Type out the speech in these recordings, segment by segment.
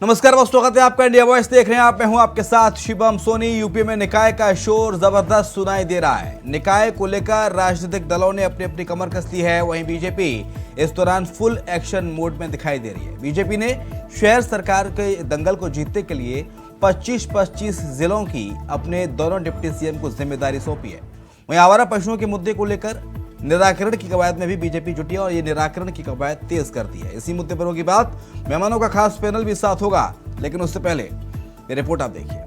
नमस्कार दोस्तों, स्वागत है आपका इंडिया वॉइस देख रहे हैं आप। मैं हूं आपके साथ शिवम सोनी। यूपी में निकाय का शोर जबरदस्त सुनाई दे रहा है। निकाय को लेकर राजनीतिक दलों ने अपनी अपनी कमर कस ली है। वहीं बीजेपी इस दौरान फुल एक्शन मोड में दिखाई दे रही है। बीजेपी ने शहर सरकार के दंगल को जीतने के लिए 25-25 जिलों की अपने दोनों डिप्टी सीएम को जिम्मेदारी सौंपी है। वहीं आवारा पशुओं के मुद्दे को लेकर निराकरण की कवायद में भी बीजेपी जुटी है और ये निराकरण की कवायद तेज कर दी है। इसी मुद्दे पर होगी बात। मेहमानों का खास पैनल भी साथ होगा, लेकिन उससे पहले ये रिपोर्ट आप देखिए।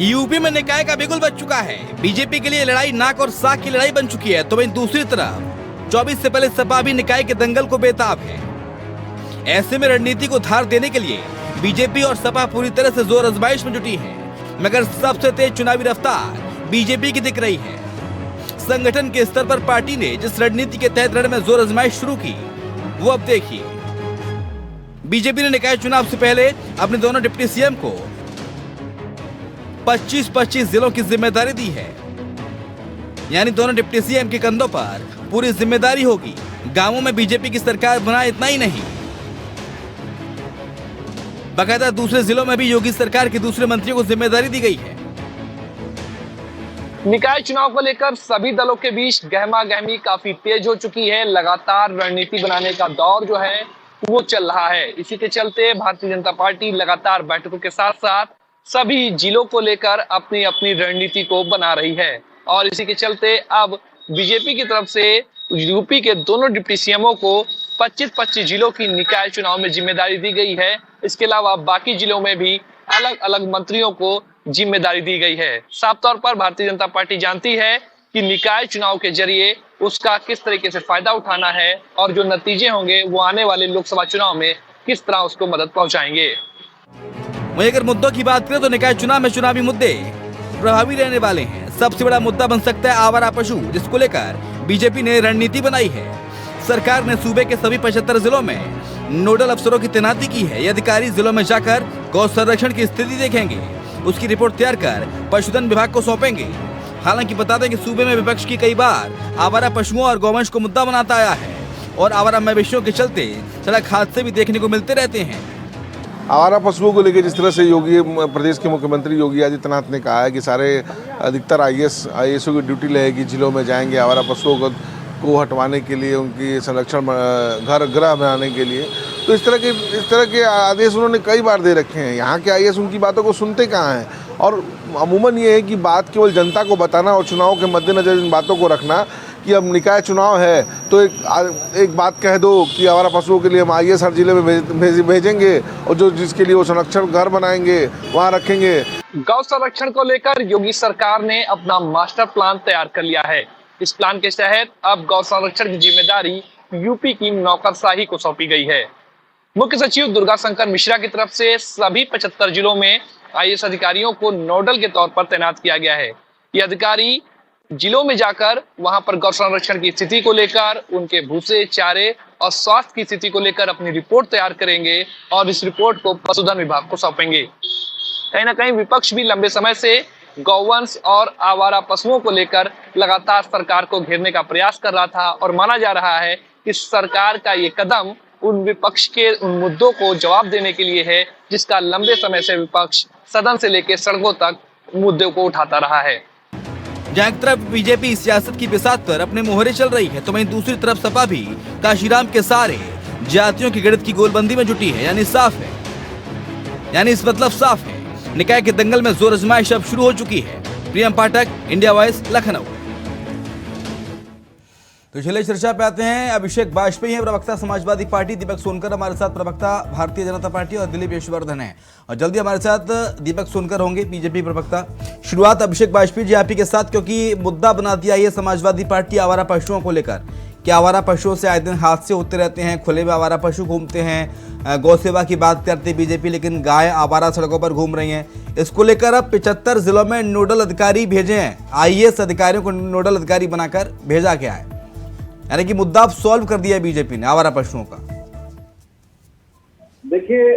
यूपी में निकाय का बिगुल बज चुका है। बीजेपी के लिए लड़ाई नाक और साख की लड़ाई बन चुकी है। तो वहीं दूसरी तरफ 24 से पहले सपा भी निकाय के दंगल को बेताब है। ऐसे में रणनीति को धार देने के लिए बीजेपी और सपा पूरी तरह से जोर आजमाइश में जुटी है, मगर सबसे तेज चुनावी रफ्तार बीजेपी की दिख रही है। संगठन के स्तर पर पार्टी ने जिस रणनीति के तहत रण में जोर आजमाइश शुरू की, वो अब देखिए। बीजेपी ने निकाय चुनाव से पहले अपने दोनों डिप्टी सीएम को 25-25 जिलों की जिम्मेदारी दी है। यानी दोनों डिप्टी सीएम के कंधों पर पूरी जिम्मेदारी होगी। गांवों में बीजेपी की सरकार बनाए इतना ही नहीं, बाकायदा दूसरे जिलों में भी योगी सरकार के दूसरे मंत्रियों को जिम्मेदारी दी गई है। निकाय चुनाव को लेकर सभी दलों के बीच गहमा गहमी काफी तेज हो चुकी है। लगातार रणनीति बनाने का दौर जो है वो चल रहा है। इसी के चलते भारतीय जनता पार्टी लगातार बैठकों के साथ साथ सभी जिलों को लेकर अपनी अपनी रणनीति को बना रही है। और इसी के चलते अब बीजेपी की तरफ से यूपी के दोनों डिप्टी सीएमओ को 25-25 जिलों की निकाय चुनाव में जिम्मेदारी दी गई है। इसके अलावा बाकी जिलों में भी अलग अलग मंत्रियों को जिम्मेदारी दी गई है। साफ तौर पर भारतीय जनता पार्टी जानती है कि निकाय चुनाव के जरिए उसका किस तरीके से फायदा उठाना है और जो नतीजे होंगे वो आने वाले लोकसभा चुनाव में किस तरह उसको मदद पहुंचाएंगे। वहीं अगर मुद्दों की बात करें तो निकाय चुनाव में चुनावी मुद्दे प्रभावी रहने वाले हैं। सबसे बड़ा मुद्दा बन सकता है आवारा पशु, जिसको लेकर बीजेपी ने रणनीति बनाई है। सरकार ने सूबे के सभी 75 जिलों में नोडल अफसरों की तैनाती की है। ये अधिकारी जिलों में जाकर गौ संरक्षण की स्थिति देखेंगे, उसकी रिपोर्ट तैयार कर पशुधन विभाग को सौंपेंगे। हालांकि बता दें कि सूबे में विपक्ष की कई बार आवारा पशुओं और गौवंश को मुद्दा बनाता आया है और आवारा मवेशियों के चलते सड़क हादसे भी देखने को मिलते रहते हैं। आवारा पशुओं को लेकर जिस तरह से प्रदेश के मुख्यमंत्री योगी आदित्यनाथ ने कहा है कि सारे अधिकतर आईएएसओ की ड्यूटी रहेगी, जिलों में जाएंगे आवारा पशुओं को हटवाने के लिए, उनकी संरक्षण गृह बनाने के लिए। तो इस तरह के आदेश उन्होंने कई बार दे रखे हैं। यहाँ के आईएएस उनकी बातों को सुनते कहाँ हैं। और अमूमन ये है कि बात केवल जनता को बताना और चुनाव के मद्देनजर इन बातों को रखना कि अब निकाय चुनाव है तो एक बात कह दो कि आवारा पशुओं के लिए हम आईएएस हर जिले में भेजेंगे और जिसके लिए वो संरक्षण घर बनाएंगे वहाँ रखेंगे। गौ संरक्षण को लेकर योगी सरकार ने अपना मास्टर प्लान तैयार कर लिया है। इस प्लान के तहत अब गौ संरक्षण की जिम्मेदारी यूपी की नौकरशाही को सौंपी गई है। मुख्य सचिव दुर्गा शंकर मिश्रा की तरफ से सभी 75 जिलों में आईएएस अधिकारियों को नोडल के तौर पर तैनात किया गया है। ये अधिकारी जिलों में जाकर वहां पर गौ संरक्षण की स्थिति को लेकर, उनके भूसे, चारे और स्वास्थ्य की स्थिति को लेकर अपनी रिपोर्ट तैयार करेंगे और इस रिपोर्ट को पशुधन विभाग को सौंपेंगे। कहीं ना कहीं विपक्ष भी लंबे समय से गौवंश और आवारा पशुओं को लेकर लगातार सरकार को घेरने का प्रयास कर रहा था और माना जा रहा है कि सरकार का ये कदम उन विपक्ष के उन मुद्दों को जवाब देने के लिए है, जिसका लंबे समय से विपक्ष सदन से लेकर सड़कों तक मुद्दों को उठाता रहा है। जहाँ एक तरफ बीजेपी सियासत की बिसात पर अपने मोहरे चल रही है, तो वहीं दूसरी तरफ सपा भी काशीराम के सारे जातियों की गणित की गोलबंदी में जुटी है। यानी इस मतलब साफ है, निकाय के दंगल में जोर आजमाइश अब शुरू हो चुकी है। प्रियम पाठक, इंडिया वॉइस, लखनऊ। तो चलिए चर्चा पे आते हैं। अभिषेक वाजपेयी हैं प्रवक्ता समाजवादी पार्टी, दीपक सोनकर हमारे साथ प्रवक्ता भारतीय जनता पार्टी और दिलीप यशवर्धन है और जल्दी हमारे साथ दीपक सोनकर होंगे, बीजेपी प्रवक्ता। शुरुआत अभिषेक वाजपेयी जी आप ही के साथ, क्योंकि मुद्दा बना दिया ये समाजवादी पार्टी आवारा पशुओं को लेकर कि आवारा पशुओं से आए दिन हादसे होते रहते हैं, खुले में आवारा पशु घूमते हैं। गौ सेवा की बात करते बीजेपी, लेकिन गाय आवारा सड़कों पर घूम रही हैं। इसको लेकर अब 75 जिलों में नोडल अधिकारी भेजे हैं। आईएएस अधिकारियों को नोडल अधिकारी बनाकर भेजा गया है। यानी कि मुद्दा अब सॉल्व कर दिया बीजेपी ने आवारा पशुओं का। देखिए,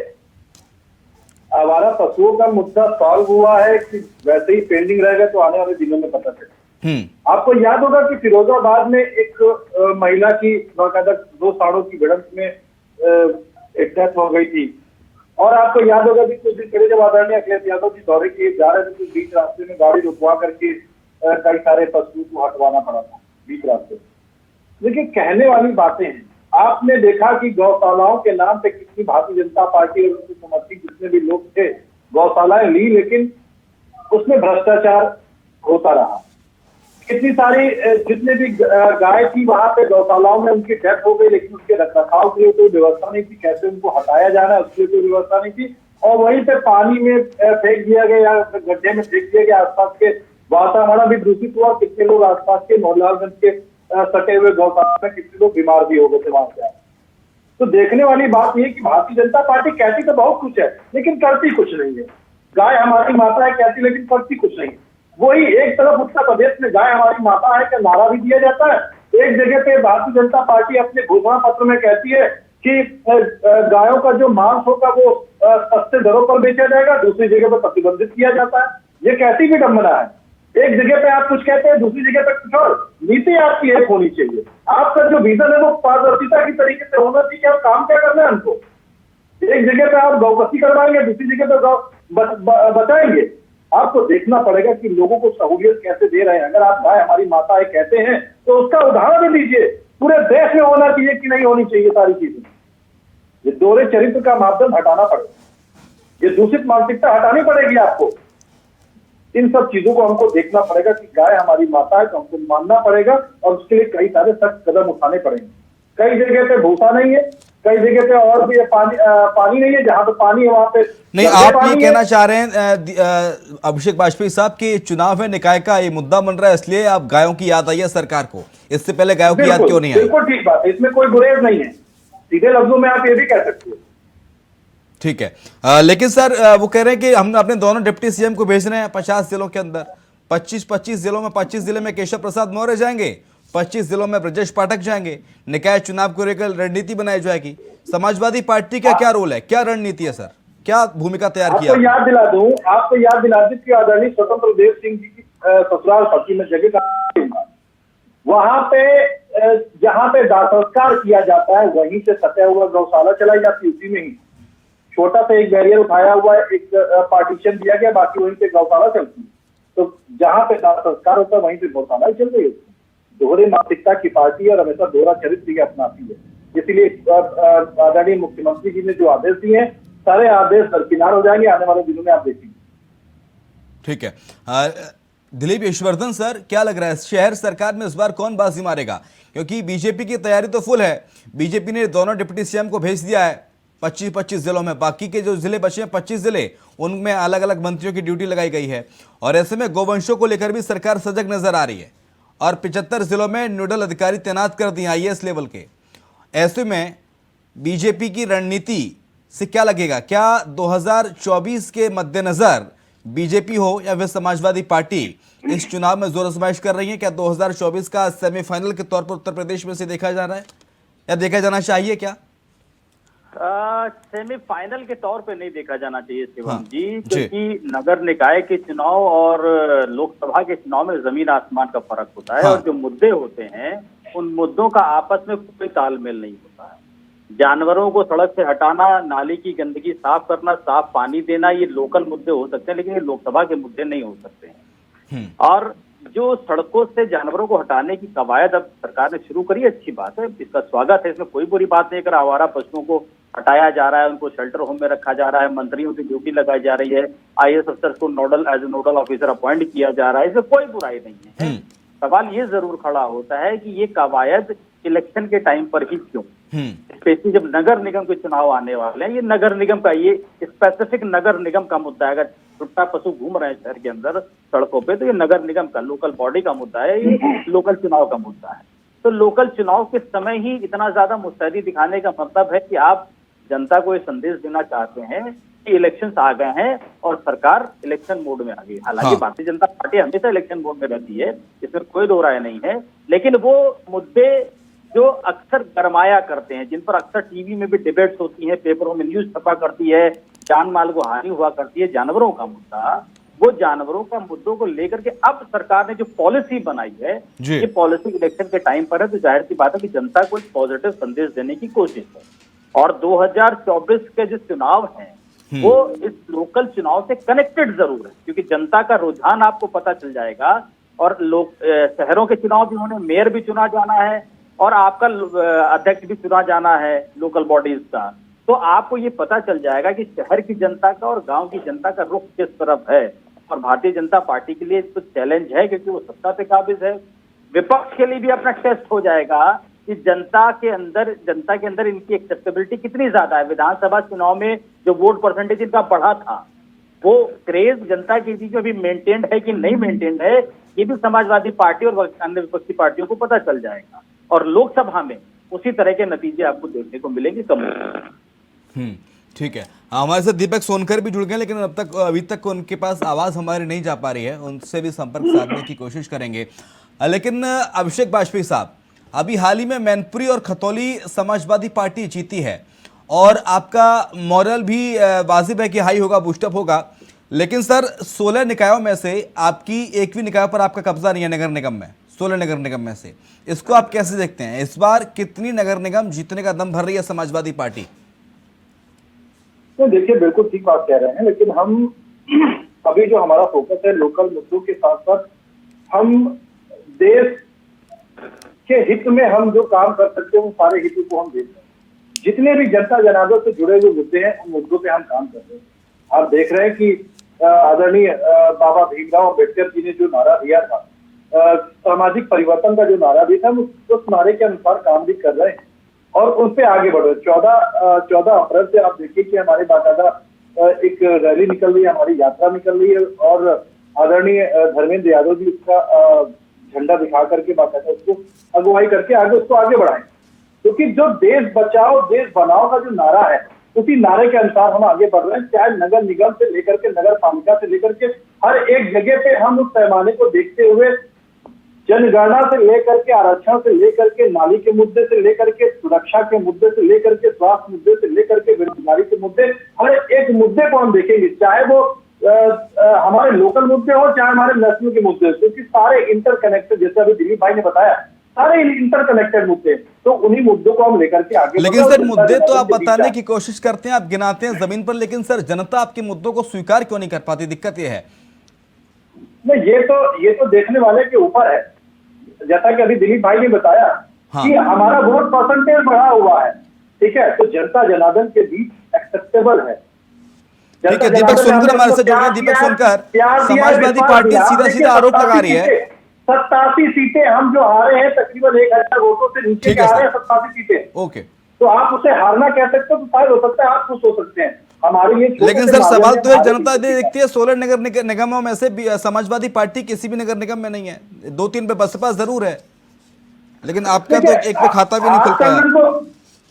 आवारा पशुओं का मुद्दा सॉल्व हुआ है कि वैसे ही पेंडिंग रहेगा तो आने वाले दिनों में पता चलेगा। आपको याद होगा कि फिरोजाबाद में एक महिला की बाकायदा 2 सांडों की भिड़ंत में एक डेथ हो गई थी। और आपको याद होगा कि कुछ दिन पहले जब आदरणीय अखिलेश यादव जी दौरे किए जा रहे थे तो बीच रास्ते में गाड़ी रुकवा करके कई सारे पशुओं को हटवाना पड़ा था बीच रास्ते। देखिए, कहने वाली बातें हैं। आपने देखा कि गौशालाओं के नाम पे कितनी भारतीय जनता पार्टी और उनके समर्थक जितने भी लोग थे गौशालाएं ली, लेकिन उसमें भ्रष्टाचार होता रहा। कितनी सारी जितने भी गाय थी वहां पे गौशालाओं में उनकी डेथ हो गई, लेकिन उसके रखरखाव के लिए कोई व्यवस्था नहीं थी, कैसे उनको हटाया जाना है उसके लिए कोई व्यवस्था नहीं थी। और वहीं पे पानी में फेंक दिया गया या गड्ढे में फेंक दिया गया। आसपास के वातावरण भी दूषित हुआ। कितने लोग आसपास के नौलालगंज के सटे हुए गौशाला में कितने लोग बीमार भी हो गए थे वहां से। तो देखने वाली बात यह कि भारतीय जनता पार्टी कहती तो बहुत कुछ है लेकिन करती कुछ नहीं है। गाय हमारी माता है कहती, लेकिन करती कुछ नहीं। वही एक तरफ उत्तर प्रदेश में गाय हमारी माता है का नारा भी दिया जाता है, एक जगह पे भारतीय जनता पार्टी अपने घोषणा पत्र में कहती है कि गायों का जो मांस होगा वो सस्ते दरों पर बेचा जाएगा, दूसरी जगह पर प्रतिबंधित किया जाता है। ये कैसी विडंबना है। एक जगह पे आप कुछ कहते हैं, दूसरी जगह पे कुछ और। नीति आपकी एक होनी चाहिए। आपका जो विजन है वो पारदर्शिता की तरीके से होना चाहिए। आप काम क्या करना है हमको। एक जगह पे आप गौपति करवाएंगे, दूसरी जगह पे गौ बचाएंगे। आपको देखना पड़ेगा कि लोगों को सहूलियत कैसे दे रहे हैं। अगर आप गाय हमारी माता है कहते हैं तो उसका उदाहरण भी दीजिए। पूरे देश में होना चाहिए कि नहीं होनी चाहिए सारी चीजें। ये दोहरे चरित्र का मापदंड हटाना पड़ेगा, ये दूषित मानसिकता हटानी पड़ेगी आपको। इन सब चीजों को हमको देखना पड़ेगा कि गाय हमारी माता है तो हमको मानना पड़ेगा और उसके लिए कई सारे सख्त कदम उठाने पड़ेंगे। कई जगह पे भूसा नहीं है, कई जगह पे और भी पानी नहीं है। जहां पे पानी है वहां पे नहीं। आप ये कहना चाह रहे हैं अभिषेक बाजपेयी साहब कि चुनाव में निकाय का ये मुद्दा बन रहा है इसलिए अब गायों की याद आई है सरकार को, इससे पहले गायों की याद क्यों नहीं आई? बिल्कुल ठीक बात है, इसमें कोई गुरेज नहीं है। सीधे लफ्जों में आप ये भी कह सकते हो। ठीक है। लेकिन सर वो कह रहे हैं कि हम अपने दोनों डिप्टी सीएम को भेज रहे हैं 50 जिलों के अंदर। 25 जिलों में 25 जिले में केशव प्रसाद मौर्य जाएंगे, 25 जिलों में ब्रजेश पाठक जाएंगे। निकाय चुनाव को लेकर रणनीति बनाई जाएगी। समाजवादी पार्टी का क्या रोल है, क्या रणनीति है सर, क्या भूमिका तैयार किया? आपको याद दिला दूं कि आदरणीय स्वतंत्र देव सिंह जी की ससुराल पट्टी में जगह वहां पे जहां पे दाह संस्कार किया जाता है वहीं से सटा हुआ गौशाला चलाई जाती है। उसी में ही छोटा सा एक बैरियर उठाया हुआ है, एक पार्टीशन दिया गया, बाकी वहीं पे गौशाला चलती है। तो जहां पे दाह संस्कार होता है वहीं पे गौशाला ही चल रही है। दोहरे मानसिकता की पार्टी है और हमेशा दोहरा चरित्र की अपनाती है। इसलिए आदरणीय मुख्यमंत्री जी ने जो आदेश दिए हैं सारे आदेश दरकिनार हो जाएंगे आने वाले दिनों में, आप देखेंगे। ठीक है। दिलीप यशवर्धन सर, क्या लग रहा है शहर सरकार में इस बार कौन बाजी मारेगा? क्योंकि बीजेपी की तैयारी तो फुल है। बीजेपी ने दोनों डिप्टी सीएम को भेज दिया है 25 जिलों में। बाकी के जो जिले बचे हैं 25 जिले, उनमें अलग अलग मंत्रियों की ड्यूटी लगाई गई है। और ऐसे में गोवंशों को लेकर भी सरकार सजग नजर आ रही है और 75 जिलों में नोडल अधिकारी तैनात कर दिए IAS लेवल के। ऐसे में बीजेपी की रणनीति से क्या लगेगा? क्या 2024 के मद्देनजर बीजेपी हो या फिर समाजवादी पार्टी इस चुनाव में जोर आजमाइश कर रही है? क्या 2024 का सेमीफाइनल के तौर पर उत्तर प्रदेश में से देखा जा रहा है या देखा जाना चाहिए? क्या सेमीफाइनल के तौर पे नहीं देखा जाना चाहिए शिवम हाँ, जी, क्योंकि नगर निकाय के चुनाव और लोकसभा के चुनाव में जमीन आसमान का फर्क होता है। हाँ। और जो मुद्दे होते हैं उन मुद्दों का आपस में कोई तालमेल नहीं होता है। जानवरों को सड़क से हटाना, नाली की गंदगी साफ करना, साफ पानी देना, ये लोकल मुद्दे हो सकते हैं लेकिन ये लोकसभा के मुद्दे नहीं हो सकते हैं। और जो सड़कों से जानवरों को हटाने की कवायद अब सरकार ने शुरू करी है, अच्छी बात है, इसका स्वागत है, इसमें कोई बुरी बात नहीं। अगर आवारा पशुओं को हटाया जा रहा है, उनको शेल्टर होम में रखा जा रहा है, मंत्रियों की ड्यूटी लगाई जा रही है, IAS अफसर को नोडल ऑफिसर अपॉइंट किया जा रहा है, इसमें कोई बुराई नहीं है। सवाल ये जरूर खड़ा होता है कि ये कवायद इलेक्शन के टाइम पर ही क्यों? स्पेशली जब नगर निगम के चुनाव आने वाले हैं, ये नगर निगम का, ये स्पेसिफिक नगर निगम का मुद्दा है। अगर छुट्टा पशु घूम रहे हैं शहर के अंदर सड़कों पे तो ये नगर निगम का, लोकल बॉडी का मुद्दा है, ये लोकल चुनाव का मुद्दा है। तो लोकल चुनाव के समय ही इतना ज्यादा मुस्तैदी दिखाने का मतलब है कि आप जनता को ये संदेश देना चाहते हैं कि इलेक्शंस आ गए हैं और सरकार इलेक्शन मोड में आ गई। हालांकि भारतीय जनता पार्टी हमेशा इलेक्शन मोड में रहती है, इसमें कोई दो राय नहीं है, लेकिन वो मुद्दे जो अक्सर गरमाया करते हैं, जिन पर अक्सर टीवी में भी डिबेट्स होती हैं, पेपरों में न्यूज छपा करती है, जान माल को हानि हुआ करती है, जानवरों का मुद्दा, वो जानवरों का मुद्दों को लेकर के अब सरकार ने जो पॉलिसी बनाई है, ये पॉलिसी इलेक्शन के टाइम पर है, तो जाहिर सी बात है कि जनता को एक पॉजिटिव संदेश देने की कोशिश है। और 2024 के जो चुनाव हैं वो इस लोकल चुनाव से कनेक्टेड जरूर है, क्योंकि जनता का रुझान आपको पता चल जाएगा। और लोग शहरों के चुनाव भी होने, मेयर भी चुना जाना है और आपका अध्यक्ष भी चुना जाना है लोकल बॉडीज का, तो आपको ये पता चल जाएगा कि शहर की जनता का और गांव की जनता का रुख किस तरफ है। और भारतीय जनता पार्टी के लिए तो चैलेंज है, क्योंकि वो सत्ता पे काबिज है। विपक्ष के लिए भी अपना टेस्ट हो जाएगा कि जनता के अंदर इनकी एक्सेप्टेबिलिटी कितनी ज्यादा है। विधानसभा चुनाव में जो वोट परसेंटेज इनका बढ़ा था, वो क्रेज जनता के बीच में भी मेंटेन्ड है कि नहीं मेंटेन्ड है, ये भी समाजवादी पार्टी और अन्य विपक्षी पार्टियों को पता चल जाएगा। और लोकसभा में उसी तरह के नतीजे आपको देखने को मिलेंगे कम। ठीक है, हमारे साथ दीपक सोनकर भी जुड़ गए, लेकिन अभी तक उनके पास आवाज हमारी नहीं जा पा रही है, उनसे भी संपर्क साधने की कोशिश करेंगे। लेकिन अभिषेक बाजपेयी साहब, अभी हाल ही में मैनपुरी और खतौली समाजवादी पार्टी जीती है और आपका मॉरल भी वाजिब है कि हाई होगा, बूस्टअप होगा, लेकिन सर 16 निकायों में से आपकी एक भी निकाय पर आपका कब्जा नहीं है नगर निगम में, 16 नगर निगम में से। इसको आप कैसे देखते हैं? इस बार कितनी नगर निगम जीतने का दम भर रही है समाजवादी पार्टी? तो देखिए, बिल्कुल ठीक बात कह रहे हैं, लेकिन हम अभी जो हमारा फोकस है लोकल मुद्दों के साथ साथ हम देश के हित में हम जो काम कर सकते हैं वो सारे हितों को हम देख रहे हैं। जितने भी जनता जनार्दन से जुड़े हुए मुद्दे हैं उन मुद्दों पे हम काम कर रहे हैं। आप देख रहे हैं कि आदरणीय बाबा भीमराव अम्बेडकर जी ने जो नारा दिया था, सामाजिक परिवर्तन का जो नारा दिया था, उस नारे के अनुसार काम भी कर रहे हैं और उन पे आगे बढ़ रहे हैं। 14 अप्रैल से आप देखिए कि हमारे बाकायदा एक रैली निकल रही है, हमारी यात्रा निकल रही है और आदरणीय धर्मेंद्र यादव जी उसका झंडा दिखा करके बाकायदा उसको अगुवाई करके उसको आगे बढ़ाएं, क्योंकि जो देश बचाओ देश बनाओ का जो नारा है उसी नारे के अनुसार हम आगे बढ़ रहे हैं। चाहे नगर निगम से लेकर के नगर पालिका से लेकर के हर एक जगह पे हम उस पैमाने को देखते हुए जनगणना से लेकर के आरक्षण से लेकर के नाली के मुद्दे से लेकर के सुरक्षा के मुद्दे से लेकर के स्वास्थ्य मुद्दे से लेकर के बेरोजगारी के मुद्दे, हर एक मुद्दे को हम देखेंगे, चाहे वो हमारे लोकल मुद्दे हो चाहे हमारे नेशनल के मुद्दे, क्योंकि सारे इंटरकनेक्टेड, जैसे अभी दिलीप भाई ने बताया, सारे इंटरकनेक्टेड मुद्दे, तो उन्हीं मुद्दों को हम लेकर के आगे। लेकिन सर मुद्दे तो आप बताने की कोशिश करते हैं, आप गिनाते हैं जमीन पर, लेकिन सर जनता आपके मुद्दों को स्वीकार क्यों नहीं कर पाती? दिक्कत यह है। नहीं, ये तो देखने वाले के ऊपर है। जैसा कि अभी दिलीप भाई ने बताया कि हमारा वोट परसेंटेज बढ़ा हुआ है, ठीक है, तो जनता जनार्दन के बीच एक्सेप्टेबल है। ठीक है, दीपक सोनकर हमारे साथ जुड़ गए। दीपक सोनकर, समाजवादी पार्टी सीधा आरोप लगा रही है 87 सीटें हम जो हारे हैं, तकरीबन 1000 वोटों से नीचे के हारे हैं 87 सीटें। ओके, तो आप उसे हारना कह सकते हो, तो शायद हो सकता है आप खुश हो सकते हैं। हमारे ये लेकिन सर सवाल तो है, जनता देखती है 16 नगर निगमों में से समाजवादी पार्टी किसी भी नगर निगम में नहीं है, 2-3 पे बसपा जरूर है, लेकिन आपका तो एक पे खाता भी नहीं खुल पाया।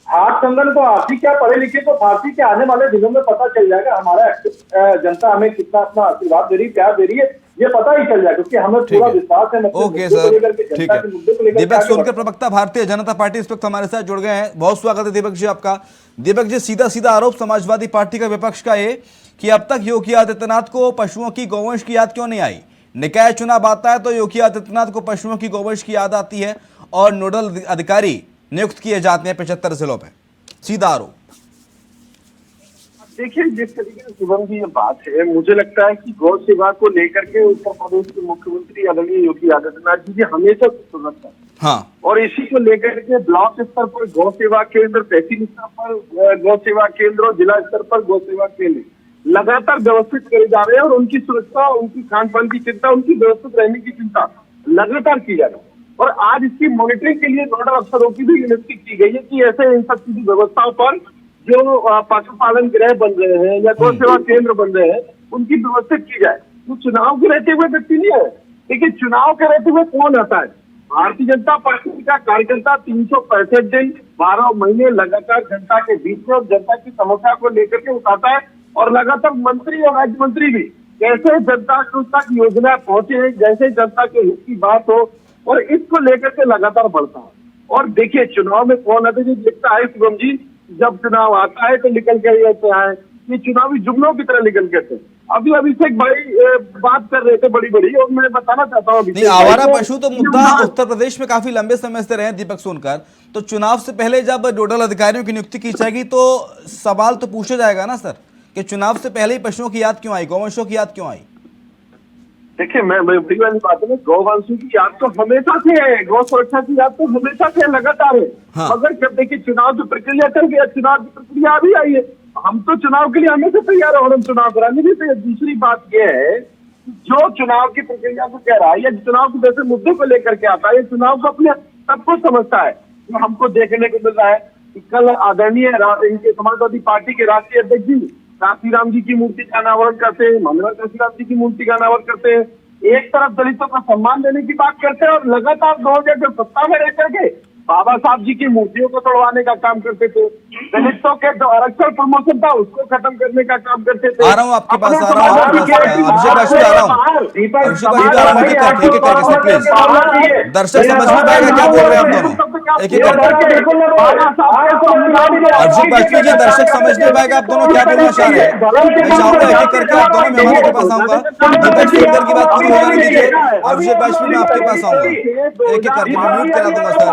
आज संगठन को आप ही क्या पढ़े लिखे तो फांसी के आने वाले दिनों में पता चल जाएगा हमारा जनता हमें कितना अपना आशीर्वाद दे रही है, प्यार दे रही है, ये पता ही चल जाएगा, क्योंकि हमें पूरा विश्वास है। ओके सर, ठीक है। दीपक सोनकर, प्रवक्ता भारतीय जनता पार्टी, इस वक्त हमारे साथ जुड़ गए हैं। बहुत स्वागत है दीपक जी आपका। दीपक जी, सीधा आरोप समाजवादी पार्टी का विपक्ष का ये कि अब तक योगी आदित्यनाथ को पशुओं की गौवंश की याद क्यों नहीं आई? निकाय चुनाव आता है तो योगी आदित्यनाथ को पशुओं की गौवंश की याद आती है और नोडल अधिकारी नियुक्त किए जाते हैं 75 जिलों पे। सीधा आरोप। देखिए, जिस तरीके से शुभम जी ये बात है, मुझे लगता है कि गौ सेवा को लेकर के उत्तर प्रदेश के मुख्यमंत्री आदरणीय योगी आदित्यनाथ जी हमेशा सुरत है। हाँ, और इसी को लेकर के ब्लॉक स्तर पर गौ सेवा केंद्र, तहसील स्तर पर गौ सेवा केंद्र और जिला स्तर पर गौ सेवा केंद्र लगातार व्यवस्थित करे जा रहे हैं और उनकी सुरक्षा, उनकी खान पान की चिंता, उनकी व्यवस्थित रहने की चिंता लगातार की जा रही है। और आज इसकी मॉनिटरिंग के लिए नोडल अफसरों की भी नियुक्ति की गई है कि ऐसे इन सब की व्यवस्थाओं पर जो पशुपालन गृह बन रहे हैं या गौ सेवा केंद्र बन रहे हैं उनकी व्यवस्थित की जाए। तो चुनाव के रहते हुए व्यक्ति नहीं है, लेकिन चुनाव के रहते हुए कौन आता है? भारतीय जनता पार्टी का कार्यकर्ता 365 दिन 12 महीने लगातार जनता के बीच में और जनता की समस्या को लेकर के उठाता है और लगातार मंत्री और राज्य मंत्री भी कैसे जनता तक योजना पहुंचे, जैसे जनता के हित की बात हो, और इसको लेकर के लगातार बढ़ता है। और देखिए, चुनाव में कौन आता है? जो देखता है शुभम जी, जब चुनाव आता है तो निकल के रहते हैं ये चुनावी जुमलों की तरह निकल गए थे। अभी अभिषेक भाई बात कर रहे थे बड़ी बड़ी, और मैं बताना चाहता हूँ नहीं, आवारा पशु तो मुद्दा उत्तर प्रदेश में काफी लंबे समय से रहे हैं दीपक सोनकर, तो चुनाव से पहले जब नोडल अधिकारियों की नियुक्ति की जाएगी तो सवाल तो पूछा जाएगा ना सर कि चुनाव से पहले ही पशुओं की याद क्यों आई, गौवंशों की याद क्यों आई? देखिए, मैं वही वाली बात है, गौवंशों की याद तो हमेशा से है, गौ सुरक्षा की याद तो हमेशा से लगातार है। हाँ। मगर जब देखिए चुनाव की प्रक्रिया चल गया, चुनाव की प्रक्रिया अभी आई है, हम तो चुनाव के लिए हमेशा तैयार है और हम चुनाव कराने भी तैयार। दूसरी बात यह है, जो चुनाव की प्रक्रिया को कह रहा है या चुनाव के जैसे मुद्दों को लेकर के आता है, ये चुनाव को अपने सब कुछ समझता है। तो हमको देखने को मिल रहा है कि कल आदरणीय इनके समाजवादी पार्टी के राष्ट्रीय अध्यक्ष जी काशीराम जी की मूर्ति का अनावरण करते हैं, मनोहर काशीराम जी की मूर्ति का अनावरण करते हैं। एक तरफ दलितों को सम्मान देने की बात करते हैं और लगातार 2017 में रह करके बाबा साहब जी की मूर्तियों को तोड़वाने का काम करते थे। दलितों के जो आरक्षण प्रमोशन था उसको खत्म करने का काम करते थे। आ रहा हूं आपके पास, आ रहा हूं आपके पास। अभिषेक बासु आ रहा हूं, अभिषेक बासु आ रहा हूं, एक एक करके प्लीज। दर्शक समझ नहीं पाएगा क्या बोल रहे हैं आप दोनों, एक एक करके। अभिषेक बासु जी, दर्शक समझ नहीं पाएगा आप दोनों क्या बोलना चाह रहे हैं। मैं चाहूंगा एक एक करके आप दोनों मेहमानों के पास आऊंगा। दीपक सोनकर की बात पूरी होने दीजिए, अभिषेक बासु मैं आपके पास आऊंगा। एक एक करके मैं म्यूट करा दूंगा सर,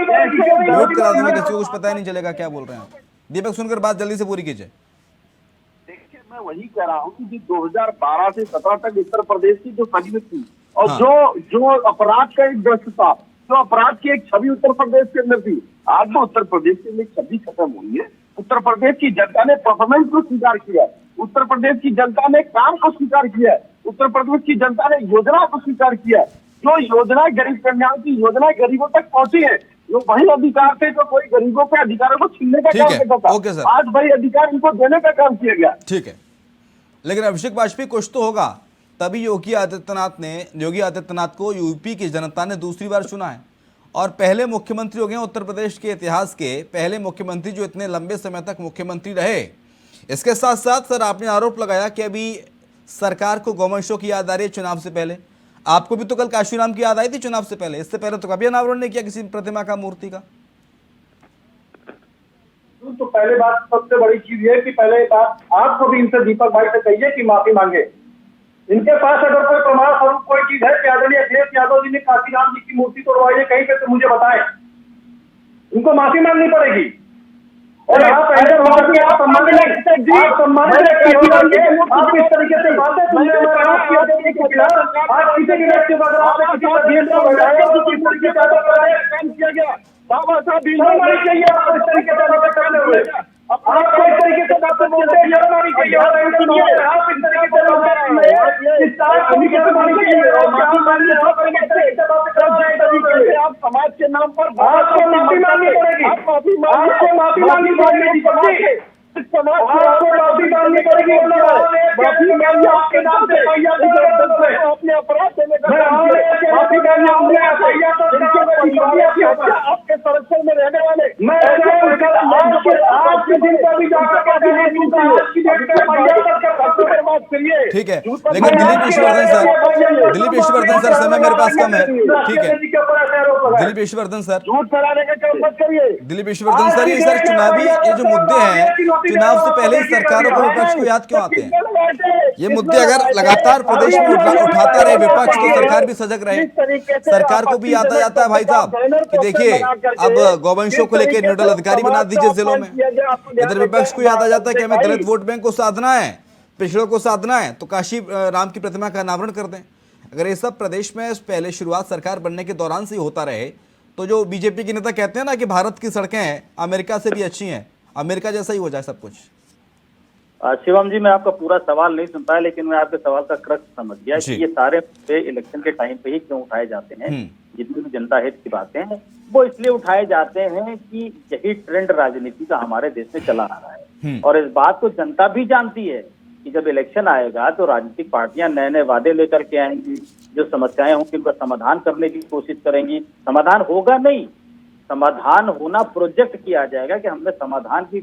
म्यूट करा दूंगा, किसी को कुछ पता ही नहीं चलेगा क्या बोल रहे हैं आप। दीपक सुनकर बात जल्दी से पूरी कीजिए। देखिए, मैं वही कह रहा हूँ कि 2012 से 17 तक उत्तर प्रदेश की जो छवि थी और जो अपराध का एक दृश्य था, जो अपराध की एक छवि उत्तर प्रदेश के अंदर थी, आज तो उत्तर प्रदेश के अंदर छवि खत्म हुई है। उत्तर प्रदेश की जनता ने परफॉर्मेंस को स्वीकार किया, उत्तर प्रदेश की जनता ने काम को स्वीकार किया, उत्तर प्रदेश की जनता ने योजना को स्वीकार किया। जो योजना गरीब कल्याण की योजना गरीबों तक पहुंची है, जो वही अधिकार थे जो कोई गरीबों के अधिकारों को छीनने का काम करता था, ओके सर, आज वही अधिकार इनको देने का काम किया गया। ठीक है, लेकिन अभिषेक वाजपेयी कुछ तो होगा, तभी योगी आदित्यनाथ को यूपी की जनता ने दूसरी बार चुना है और पहले मुख्यमंत्री हो गए उत्तर प्रदेश के इतिहास के पहले मुख्यमंत्री जो इतने लंबे समय तक मुख्यमंत्री रहे। इसके साथ साथ सर आपने आरोप लगाया कि अभी सरकार को गौवंशों की याद आ रही है चुनाव से पहले। आपको भी तो कल काशीराम की याद आई थी चुनाव से पहले, इससे पहले तो कभी अनावरण नहीं किया किसी प्रतिमा का, मूर्ति का। तो पहले बात, सबसे बड़ी चीज ये कि पहले बात आपको भी इनसे दीपक भाई से कहिए कि माफी मांगे। इनके पास अगर कोई प्रमाण स्वरूप कोई चीज है कि आदरणीय अखिलेश यादव जी ने काशीराम जी की मूर्ति तोड़वाई है कहीं पे, तो मुझे बताएं, इनको माफी मांगनी पड़ेगी। और आप पहले आप इस तरीके से बातें सुनने में आप किसी भी व्यक्ति बाबा साहब चाहिए आप इस तरीके से बातें करने हुए, आपको इस तरीके से बातें बोलते हैं, आप इस तरीके से आप समाज के नाम पर आपको माफी मांगनी पड़ेगी, आपको माफी मांगनी पड़ेगी, आपको माफी मांगनी पड़ेगी, माफी मांगनी आपके नाम से अपने अपराध माफी मांगनी आपके संरक्षण में रहने वाले मैं आज के दिन का भी ठीक है, लेकिन दिलीप ईश्वरधन सर समय मेरे पास कम है, ठीक है दिलीप ईश्वरधन सर, झूठ फैलाने का काम मत करिए। दिलीप ईश्वरधन सर, ये सर चुनावी ये जो मुद्दे हैं, चुनाव से पहले ही सरकारों को विपक्ष को याद क्यों आते हैं? ये मुद्दे अगर लगातार प्रदेश में उठाता रहे विपक्ष तो सरकार भी सजग रहे, सरकार को भी याद आ जाता है भाई साहब कि देखिए अब गौवंशों को लेकर नोडल अधिकारी बना दीजिए जिलों में। इधर विपक्ष को याद आ जाता है कि हमें दलित वोट बैंक को साधना है, पिछड़ों को साधना है, तो काशी राम की प्रतिमा का अनावरण कर दें। अगर ये सब प्रदेश में पहले शुरुआत सरकार बनने के दौरान से ही होता रहे तो जो बीजेपी के नेता कहते हैं ना कि भारत की सड़कें अमेरिका से भी अच्छी हैं, अमेरिका जैसा ही हो जाए सब कुछ। शिवम जी, मैं आपका पूरा सवाल नहीं सुन पाया, लेकिन मैं आपके सवाल का क्रक्स समझ गया कि ये सारे मुद्दे इलेक्शन के टाइम पे ही क्यों उठाए जाते हैं। जितनी भी जनता हित की बातें हैं वो इसलिए उठाए जाते हैं कि यही ट्रेंड राजनीति का हमारे देश में चला आ रहा है और इस बात को जनता भी जानती है कि जब इलेक्शन आएगा तो राजनीतिक पार्टियां नए नए वादे लेकर के आएंगी, जो समस्याएं होंगी उनका समाधान करने की कोशिश करेंगी। समाधान होगा नहीं, समाधान होना प्रोजेक्ट किया जाएगा कि हमने समाधान की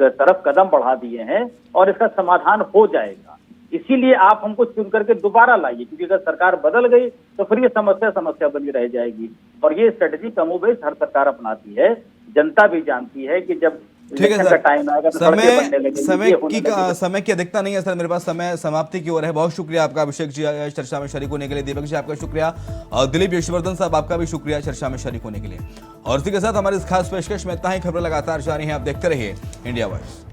तरफ कदम बढ़ा दिए हैं और इसका समाधान हो जाएगा। इसीलिए आप हमको चुन करके दोबारा लाइए, क्योंकि अगर सरकार बदल गई तो फिर ये समस्या बनी रह जाएगी। और ये स्ट्रेटेजी कमोबेश हर सरकार अपनाती है। जनता भी जानती है कि जब ठीक है इलेक्शन सर, का टाइम आएगा तो सड़कें बनने लगेंगी, ये होने लगेगा। समय की अधिकता नहीं है सर मेरे पास, समय समाप्ति की ओर है। बहुत शुक्रिया आपका अभिषेक जी इस चर्चा में शरीक होने के लिए। दीपक जी आपका शुक्रिया, और दिलीप यशवर्धन साहब आपका भी शुक्रिया चर्चा में शरीक होने के लिए। और इसी के साथ हमारे इस खास पेशकश में इतना ही। खबरें लगातार जारी हैं, आप देखते रहिए इंडिया वॉइस।